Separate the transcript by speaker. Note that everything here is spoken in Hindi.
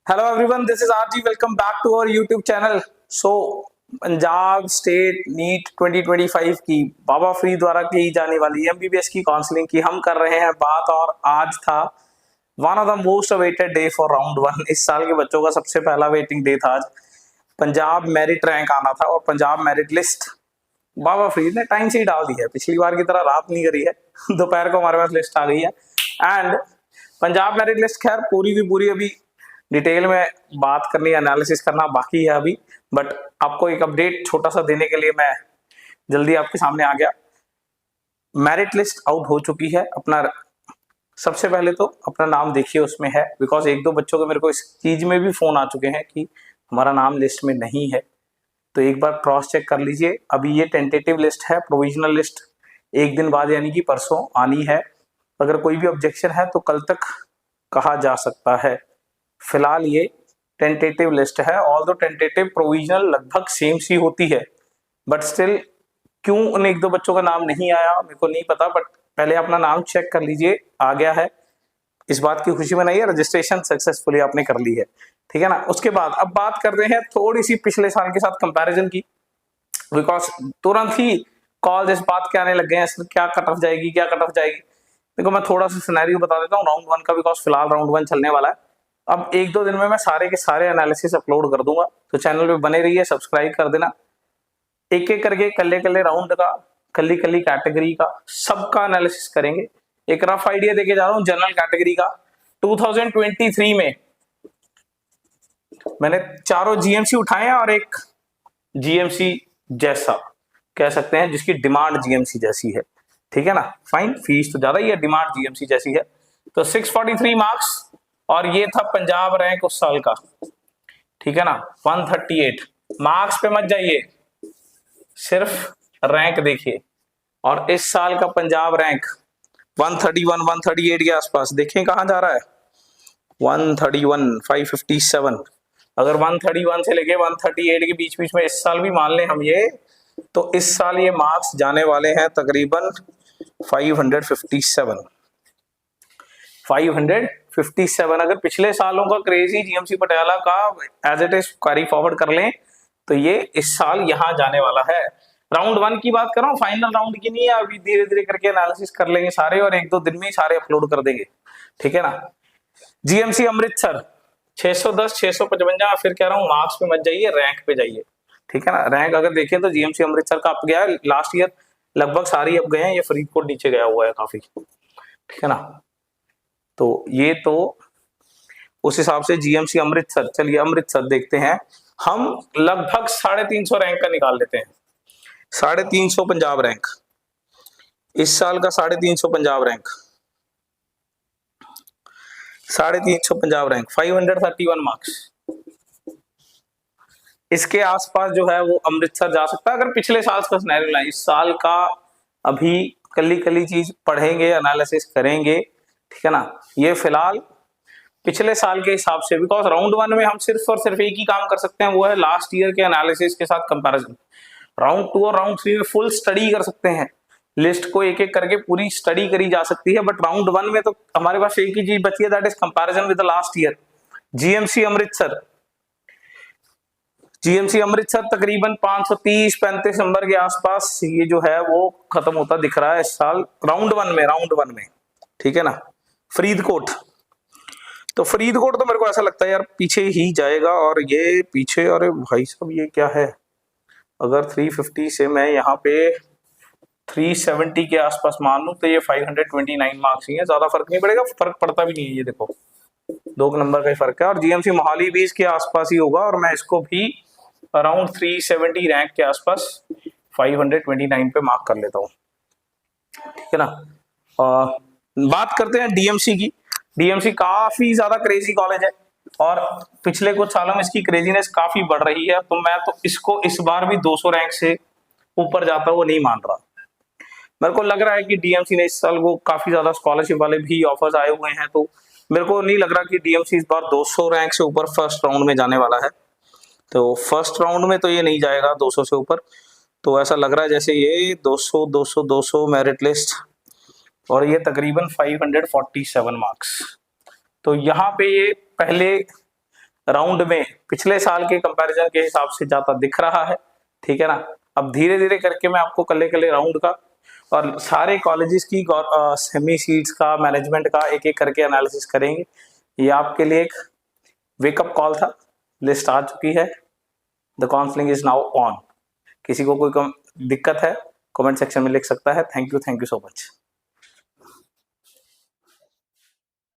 Speaker 1: Hello everyone, this is RG. Welcome back to our YouTube channel. So Punjab state NEET 2025 की बाबा फरीद द्वारा की जाने वाली एमबीबीएस की काउंसलिंग की हम कर रहे हैं बात। और आज था one of the most awaited day for round one. इस साल के बच्चों का सबसे पहला वेटिंग डे था आज। पंजाब मेरिट रैंक आना था और पंजाब मेरिट लिस्ट बाबा फरीद ने टाइम से ही डाल दी है। पिछली बार की तरह रात नहीं करी है, दोपहर को हमारे पास लिस्ट आ गई है। एंड पंजाब मेरिट लिस्ट खैर पूरी की पूरी अभी डिटेल में बात करनी, एनालिसिस करना बाकी है अभी, बट आपको एक अपडेट छोटा सा देने के लिए मैं जल्दी आपके सामने आ गया। मेरिट लिस्ट आउट हो चुकी है। अपना सबसे पहले तो अपना नाम देखिए उसमें है, बिकॉज एक दो बच्चों के मेरे को इस चीज में भी फोन आ चुके हैं कि हमारा नाम लिस्ट में नहीं है, तो एक बार क्रॉस चेक कर लीजिए। अभी ये टेंटेटिव लिस्ट है, प्रोविजनल लिस्ट एक दिन बाद यानी कि परसों आनी है। अगर कोई भी ऑब्जेक्शन है तो कल तक कहा जा सकता है। फिलहाल ये टेंटेटिव लिस्ट है। ऑल दो टेंटेटिव प्रोविजनल लगभग सेम सी होती है, बट स्टिल क्यों उन एक दो बच्चों का नाम नहीं आया मेरे को नहीं पता। बट पहले अपना नाम चेक कर लीजिए, आ गया है, इस बात की खुशी मनाइए। रजिस्ट्रेशन सक्सेसफुली आपने कर ली है, ठीक है ना। उसके बाद अब बात करते हैं थोड़ी सी पिछले साल के साथ कंपैरिजन की, बिकॉज तुरंत ही कॉल इस बात के आने लग गए हैं क्या कट ऑफ जाएगी, क्या कट ऑफ जाएगी। देखो मैं थोड़ा सा सिनेरियो बता देता हूँ राउंड वन का, बिकॉज फिलहाल राउंड वन चलने वाला है। अब एक दो दिन में मैं सारे के सारे एनालिसिस अपलोड कर दूंगा, तो चैनल पे बने रहिए, सब्सक्राइब कर देना। एक एक करके कल्ले कल्ले राउंड का, कल्ली कल्ली कैटेगरी का सबका एनालिसिस करेंगे। एक रफ आइडिया देके जा रहा हूँ जनरल कैटेगरी का। 2023 में मैंने चारों जीएमसी उठाए हैं और एक जीएमसी जैसा कह सकते हैं जिसकी डिमांड जीएमसी जैसी है, ठीक है ना। फाइन, फीस तो ज्यादा ही है, डिमांड जीएमसी जैसी है। तो 643 मार्क्स, और ये था पंजाब रैंक उस साल का, ठीक है ना। 138 मार्क्स पे मत जाइए, सिर्फ रैंक देखिए। और इस साल का पंजाब रैंक 131 138 के आसपास, देखें कहां जा रहा है, 131 557। अगर 131 से लेके 138 के बीच बीच में इस साल भी मान लें हम ये, तो इस साल ये मार्क्स जाने वाले हैं तकरीबन 557। अगर पिछले सालों का क्रेजी जीएमसी पटियाला का as it is carry forward कर लें तो ये इस साल यहां जाने वाला है। राउंड वन की बात कर रहा हूँ, फाइनल राउंड की नहीं है। अभी धीरे धीरे करके एनालिसिस कर लेंगे सारे, और एक दो दिन में ही सारे अपलोड कर देंगे, ठीक है ना। जीएमसी अमृतसर 610 655, फिर कह रहा हूँ मार्क्स पे मत जाइए, रैंक पे जाइए, ठीक है ना। रैंक अगर देखें तो जीएमसी अमृतसर का अप गया है लास्ट ईयर, लगभग सारी अप गए हैं। ये फरीदकोट नीचे गया हुआ है काफी, ठीक है ना। तो ये तो उस हिसाब से जीएमसी अमृतसर। चलिए अमृतसर देखते हैं हम, लगभग 350 रैंक का निकाल लेते हैं। 350 पंजाब रैंक, इस साल का 350 Punjab rank, 350 Punjab rank 531 marks. इसके आसपास जो है वो अमृतसर जा सकता है अगर पिछले साल का सिनेरियो लाए। इस साल का अभी कली कली चीज पढ़ेंगे, एनालिसिस करेंगे, ठीक है ना। ये फिलहाल पिछले साल के हिसाब से, बिकॉज राउंड वन में हम सिर्फ और सिर्फ एक ही काम कर सकते हैं, वो है लास्ट ईयर के एनालिसिस के साथ कंपैरिजन। राउंड टू और राउंड थ्री में फुल स्टडी कर सकते हैं, लिस्ट को एक एक करके पूरी स्टडी करी जा सकती है। बट राउंड वन में तो हमारे पास एक ही चीज बची है, that is comparison with the last year. GMC Amritsar, GMC Amritsar तकरीबन 530-35 नंबर के आसपास ये जो है वो खत्म होता दिख रहा है इस साल राउंड वन में, ठीक है ना। फरीदकोट, तो फरीदकोट तो मेरे को ऐसा लगता है यार पीछे ही जाएगा, और ये पीछे, अरे भाई साहब ये क्या है। अगर 350 से मैं यहाँ पे 370 के आसपास मान लूं तो ये 529 मार्क्स ही है, ज्यादा फर्क नहीं पड़ेगा, फर्क पड़ता भी नहीं है, ये देखो 2 नंबर का ही फर्क है। और जीएमसी मोहाली भी इसके आसपास ही होगा, और मैं इसको भी अराउंड 370 रैंक के आसपास 529 पे मार्क कर लेता हूँ, ठीक है ना। बात करते हैं डीएमसी की। डीएमसी काफी ज्यादा क्रेजी कॉलेज है, और पिछले कुछ सालों में इसकी क्रेजीनेस काफी बढ़ रही है। तो मैं तो इसको इस बार भी 200 रैंक से ऊपर जाता हुआ नहीं मान रहा। मेरे को लग रहा है कि डीएमसी ने इस साल वो काफी ज्यादा स्कॉलरशिप वाले भी ऑफर्स आए हुए हैं, तो मेरे को नहीं लग रहा कि डीएमसी इस बार 200 रैंक से ऊपर फर्स्ट राउंड में जाने वाला है। तो फर्स्ट राउंड में तो ये नहीं जाएगा 200 से ऊपर। तो ऐसा लग रहा है जैसे ये 200 200 200 मेरिट लिस्ट, और ये तकरीबन 547 मार्क्स। तो यहाँ पे ये पहले राउंड में पिछले साल के कंपैरिजन के हिसाब से ज्यादा दिख रहा है, ठीक है ना। अब धीरे धीरे करके मैं आपको कले कले राउंड का और सारे कॉलेजेस की सेमी सीट्स का, मैनेजमेंट का एक एक करके एनालिसिस करेंगे। ये आपके लिए एक वेकअप कॉल था। लिस्ट आ चुकी है, the counselling is now on. किसी को कोई दिक्कत है कमेंट सेक्शन में लिख सकता है। Thank you so much.